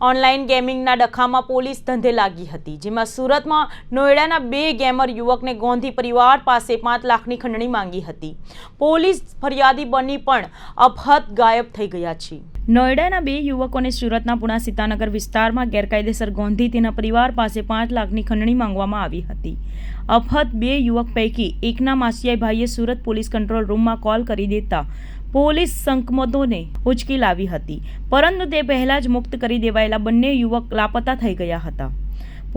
Online ગેમિંગના ડખામાં police ધંધે લાગી હતી, જેમાં સુરતમાં નોઈડાના 2 ગેમર યુવકને ગોંધી પરિવાર પાસે 5 લાખની ખંડણી માંગી હતી. પોલીસ ફરિયાદી બની પણ અપહત ગાયબ થઈ ગયા છે. નોઈડાના 2 યુવકોને સુરતના પુણા સીતાનગર વિસ્તારમાં ગેરકાયદેસર ગોંધી તેના પરિવાર પાસે 5 લાખની ખંડણી માંગવામાં આવી હતી. અપહત 2 યુવક પૈકી એકના માસિયાઈ ભાઈએ સુરત પોલીસ કંટ્રોલ રૂમમાં કોલ કરી દેતા પોલીસ સંકમતોને ઉચકી લાવી હતી, પરંતુ તે પહેલા જ મુક્ત કરી દેવાયેલા બંને યુવક લાપતા થઈ ગયા હતા.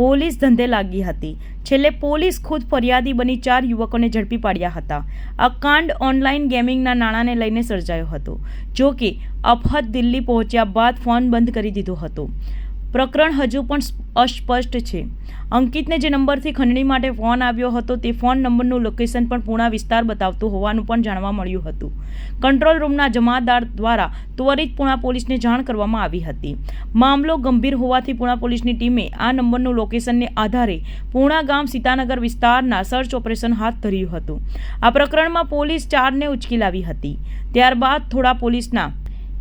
પોલીસ ધંધે લાગી હતી. છેલ્લે પોલીસ ખુદ ફરિયાદી બની 4 યુવકોને ઝડપી પાડ્યા હતા. આ કાંડ ઓનલાઈન ગેમિંગના નાણાંને લઈને સર્જાયો હતો. જો કે અપહત દિલ્હી પહોંચ્યા બાદ ફોન બંધ કરી દીધો હતો. પ્રકરણ હજુ પણ અસ્પષ્ટ છે. અંકિતને જે નંબરથી ખંડણી માટે ફોન આવ્યો હતો તે ફોન નંબરનું લોકેશન પણ પુણા વિસ્તાર બતાવતું હોવાનું પણ જાણવા મળ્યું હતું. કંટ્રોલ રૂમના જમાદાર દ્વારા ત્વરિત પુણા પોલીસને જાણ કરવામાં આવી હતી. મામલો ગંભીર હોવાથી પુણા પોલીસની ટીમે આ નંબરનું લોકેશનને આધારે પુણા ગામ સીતાનગર વિસ્તારના સર્ચ ઓપરેશન હાથ ધર્યું હતું. આ પ્રકરણમાં પોલીસ 4ને ઉચકી લાવી હતી. ત્યારબાદ થોડા પોલીસના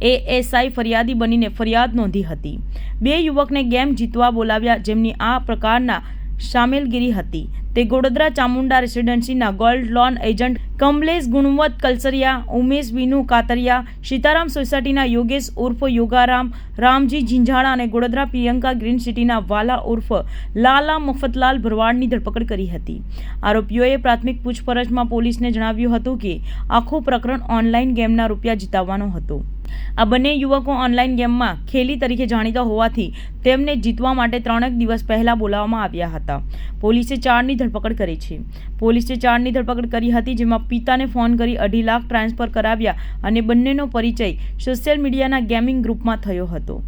એએસઆઈ ફરિયાદી બનીને ફરિયાદ નોંધી હતી. 2 યુવકને ગેમ જીતવા બોલાવ્યા, જેમની આ પ્રકારના સામેલગીરી હતી. તે ગોડોદરા ચામુંડા રેસિડેન્સીના gold loan agent Kamlesh Gunvant Kalsariya, Umesh Vinu Katariya, Sitaram સોસાયટીના યોગેશ ઉર્ફ યોગારામ, રામજી ઝીંઝાણા અને ગોડોદરા પ્રિયંકા ગ્રીન સિટીના વાલા ઉર્ફ લાલા મફતલાલ ભરવાડની ધરપકડ કરી હતી. આરોપીઓએ પ્રાથમિક પૂછપરછમાં પોલીસને જણાવ્યું હતું કે આખું પ્રકરણ ઓનલાઈન ગેમના રૂપિયા જીતવાનો હતો. આ બંને યુવકો ઓનલાઈન ગેમમાં ખેલી તરીકે જાણીતા હોવાથી તેમને જીતવા માટે 3 દિવસ પહેલા બોલાવવામાં આવ્યા હતા. પોલીસે 4ની ધરપકડ કરી છે. પોલીસે 4ની ધરપકડ કરી હતી, જેમાં પિતાને ફોન કરી 2.5 લાખ ટ્રાન્સફર કરાવ્યા અને બંનેનો પરિચય સોશિયલ મીડિયાના ગેમિંગ ગ્રુપમાં થયો હતો.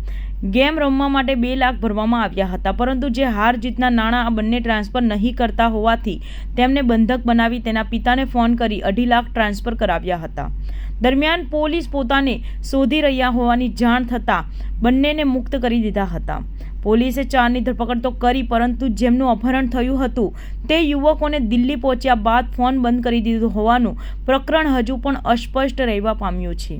ગેમ રમવા માટે 2 લાખ ભરવામાં આવ્યા હતા, પરંતુ જે હાર જીતના નાણાં આ બંને ટ્રાન્સફર નહીં કરતા હોવાથી તેમને બંધક બનાવી તેના પિતાને ફોન કરી 2.5 લાખ ટ્રાન્સફર કરાવ્યા હતા. દરમિયાન પોલીસ પોતાને શોધી રહ્યા હોવાની જાણ થતાં બંનેને મુક્ત કરી દીધા હતા. પોલીસે 4ની ધરપકડ તો કરી, પરંતુ જેમનું અપહરણ થયું હતું તે યુવકોને દિલ્હી પહોંચ્યા બાદ ફોન બંધ કરી દીધો હોવાનું પ્રકરણ હજુ પણ અસ્પષ્ટ રહેવા પામ્યું છે.